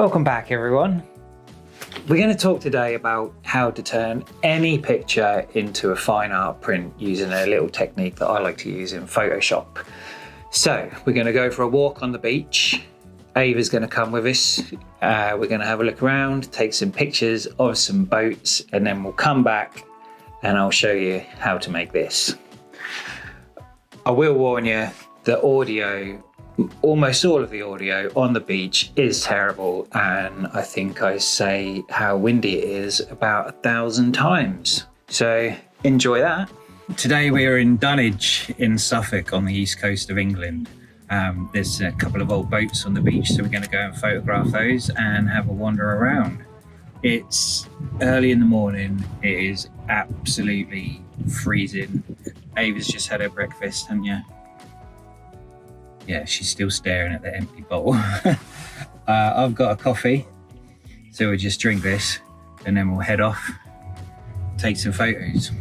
Welcome back, everyone. We're going to talk today about how to turn any picture into a fine art print using a little technique that I like to use in Photoshop. So we're going to go for a walk on the beach. Ava's going to come with us. We're going to have a look around, take some pictures of some boats, and then we'll come back and I'll show you how to make this. I will warn you, the audio, almost all of the audio on the beach is terrible, and I think I say how windy it is about 1,000 times. So enjoy that. Today we are in Dunwich in Suffolk on the east coast of England. There's a couple of old boats on the beach, so we're going to go and photograph those and have a wander around. It's early in the morning. It is absolutely freezing. Ava's just had her breakfast, haven't you? Yeah, she's still staring at the empty bowl. I've got a coffee, so we'll just drink this and then we'll head off, take some photos.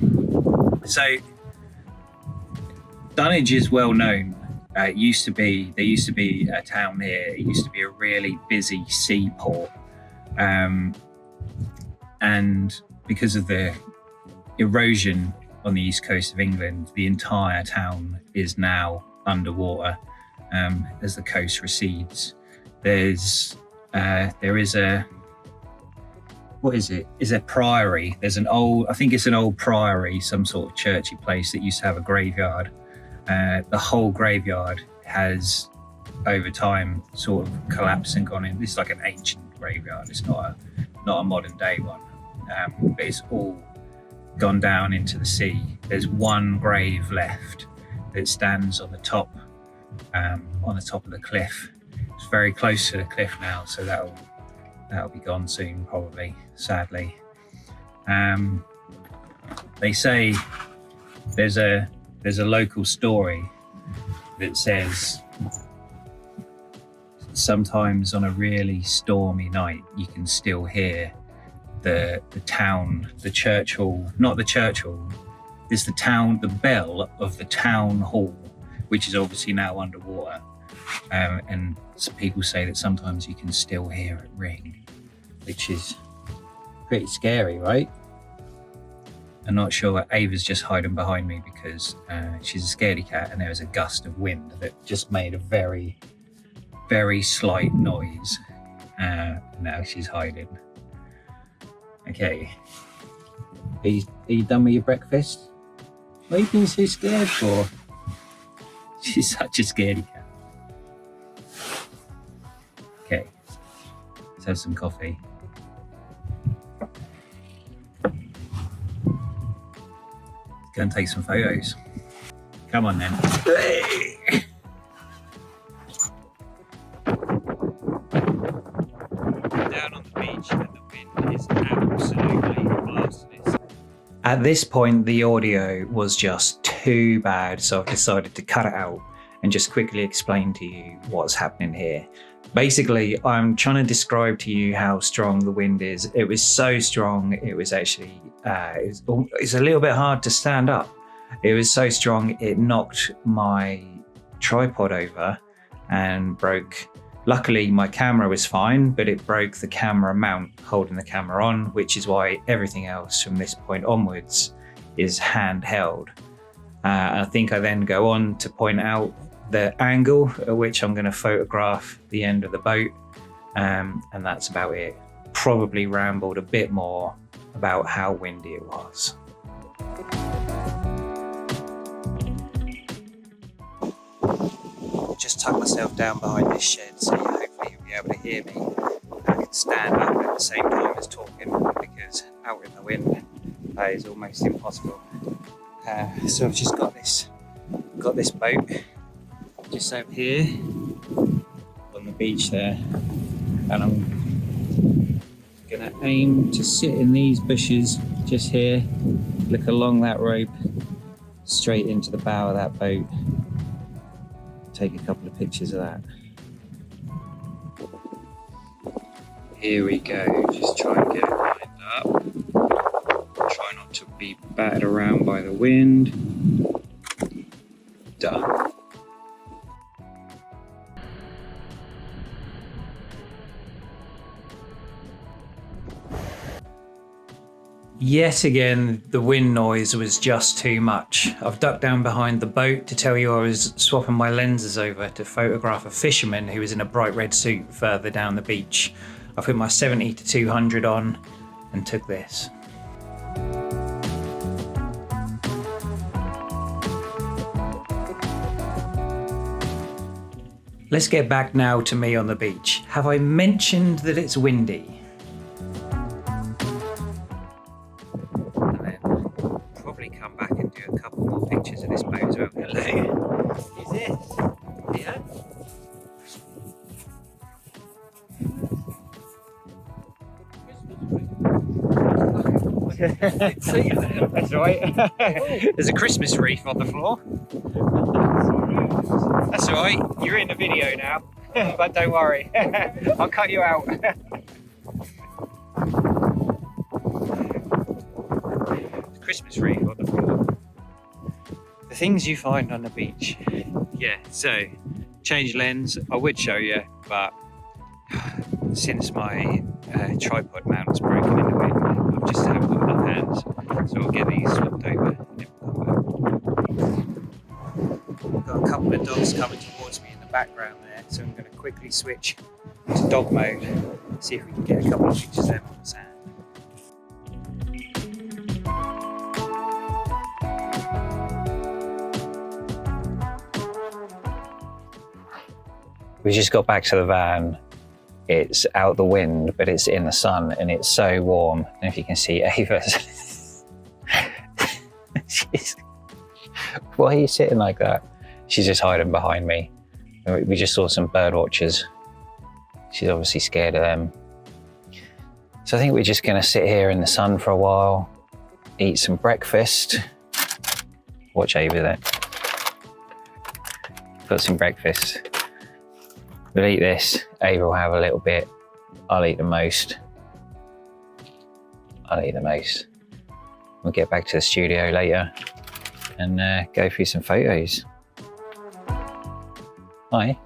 So, Dunwich is well known. There used to be a town here. It used to be a really busy seaport. And because of the erosion on the east coast of England, the entire town is now underwater as the coast recedes. There is a priory. There's an old, I think it's an old priory, some sort of churchy place that used to have a graveyard. The whole graveyard has over time sort of collapsed and gone in. This is like an ancient graveyard. It's not a modern day one, but it's all gone down into the sea. There's one grave left that stands on the top of the cliff. It's very close to the cliff now, so that'll be gone soon, probably, sadly. They say there's a local story that says sometimes on a really stormy night you can still hear the church hall, not the church hall, is the bell of the town hall, which is obviously now underwater. And some people say that sometimes you can still hear it ring, which is pretty scary, right? I'm not sure. Ava's just hiding behind me because she's a scaredy cat, and there was a gust of wind that just made a very, very slight noise. Now she's hiding. Okay. Are you done with your breakfast? What are you being so scared for? She's such a scaredy cat. Okay. Let's have some coffee. Go and take some photos. Come on then. Down on the beach and the wind is absolutely blasting. At this point, the audio was just too bad, so I've decided to cut it out and just quickly explain to you what's happening here. Basically, I'm trying to describe to you how strong the wind is. It was so strong, it was actually, it's a little bit hard to stand up. It was so strong, it knocked my tripod over and broke. Luckily, my camera was fine, but it broke the camera mount holding the camera on, which is why everything else from this point onwards is handheld. I think I then go on to point out the angle at which I'm going to photograph the end of the boat, and that's about it. Probably rambled a bit more about how windy it was. Just tuck myself down behind this shed, so hopefully you'll be able to hear me. I can stand up at the same time as talking, because out in the wind that is almost impossible. So I've just got this boat just over here on the beach there, and I'm gonna aim to sit in these bushes just here, look along that rope straight into the bow of that boat, take a couple of pictures of that. Here we go, just try and get it lined up, try not to be battered around by the wind. Done. Yet again, the wind noise was just too much. I've ducked down behind the boat to tell you I was swapping my lenses over to photograph a fisherman who was in a bright red suit further down the beach. I put my 70 to 200 on and took this. Let's get back now to me on the beach. Have I mentioned that it's windy? Come back and do a couple more pictures of this boat as well. Hello. Who's this? Yeah. See you. That's right. There's a Christmas wreath on the floor. That's all right. You're in the video now, but don't worry. I'll cut you out. Christmas wreath on the floor. The things you find on the beach. Yeah, so change lens. I would show you, but since my tripod mount is broken in the wind, I just haven't got enough hands. So I'll get these swapped over and then we'll come back. Got a couple of dogs coming towards me in the background there, so I'm going to quickly switch to dog mode, see if we can get a couple of pictures of them on the sand. We just got back to the van. It's out the wind, but it's in the sun and it's so warm. And if you can see Ava's, why are you sitting like that? She's just hiding behind me. We just saw some bird watchers. She's obviously scared of them. So I think we're just gonna sit here in the sun for a while, eat some breakfast. Watch Ava there. Got some breakfast. We'll eat this, Ava will have a little bit, I'll eat the most. We'll get back to the studio later and go through some photos. Hi.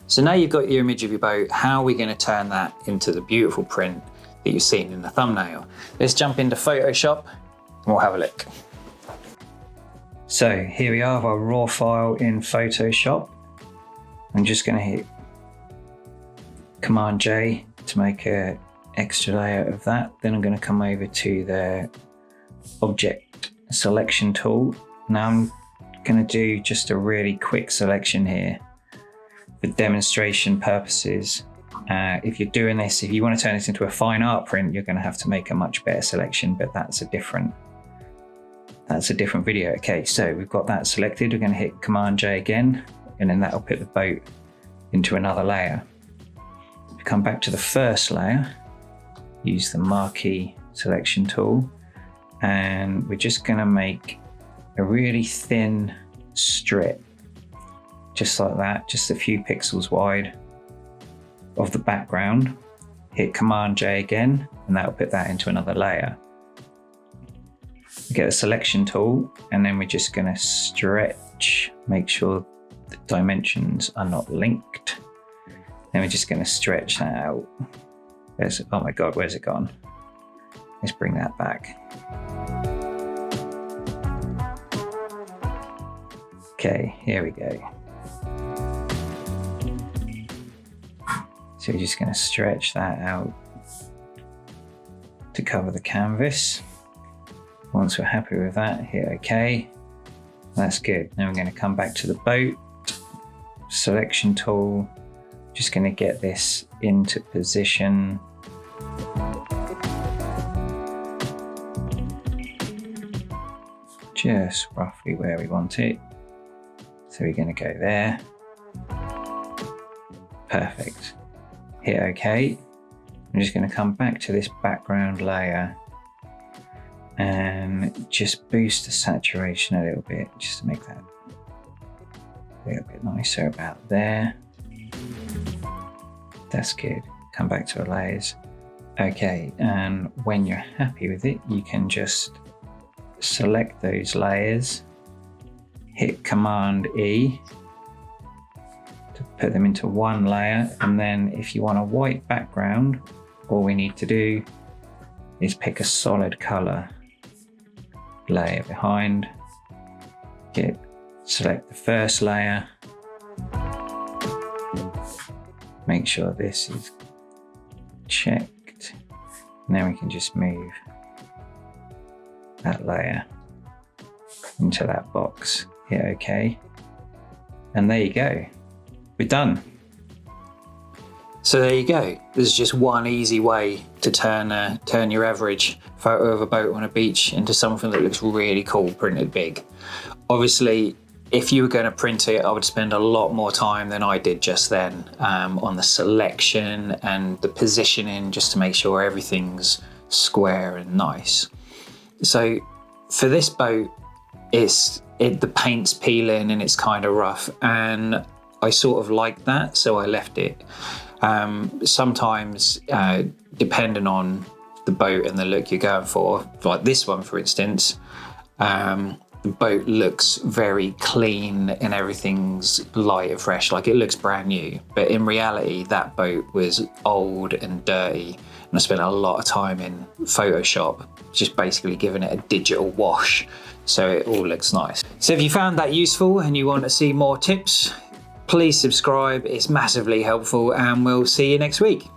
So now you've got your image of your boat, how are we going to turn that into the beautiful print that you've seen in the thumbnail? Let's jump into Photoshop and we'll have a look. So here we are, our raw file in Photoshop. I'm just going to hit Command J to make an extra layer of that. Then I'm going to come over to the object selection tool. Now I'm going to do just a really quick selection here for demonstration purposes. If you're doing this, if you want to turn this into a fine art print, you're going to have to make a much better selection, but that's a different video. Okay, so we've got that selected. We're going to hit Command J again, and then that'll put the boat into another layer. Come back to the first layer, use the marquee selection tool, and we're just going to make a really thin strip, just like that, just a few pixels wide of the background. Hit Command J again, and that'll put that into another layer. Get a selection tool, and then we're just going to stretch, make sure the dimensions are not linked. Then we're just going to stretch that out. Oh my God, where's it gone? Let's bring that back. Okay, here we go. So we're just going to stretch that out to cover the canvas. Once we're happy with that, hit OK. That's good. Now we're going to come back to the boat. Selection tool, just going to get this into position. Just roughly where we want it. So we're going to go there. Perfect. Hit OK. I'm just going to come back to this background layer and just boost the saturation a little bit, just to make that a little bit nicer about there. That's good. Come back to our layers. Okay, and when you're happy with it, you can just select those layers, hit Command E to put them into one layer, and then if you want a white background, all we need to do is pick a solid color, lay it behind, select the first layer, make sure this is checked, and then we can just move that layer into that box, hit OK, and there you go, we're done. So there you go. There's just one easy way to turn your average photo of a boat on a beach into something that looks really cool, printed big. Obviously, if you were going to print it, I would spend a lot more time than I did just then on the selection and the positioning, just to make sure everything's square and nice. So for this boat, the paint's peeling and it's kind of rough, and I sort of like that, so I left it. Sometimes, depending on the boat and the look you're going for, like this one for instance, the boat looks very clean and everything's light and fresh, like it looks brand new. But in reality, that boat was old and dirty, and I spent a lot of time in Photoshop just basically giving it a digital wash so it all looks nice. So if you found that useful and you want to see more tips, please subscribe, it's massively helpful, and we'll see you next week.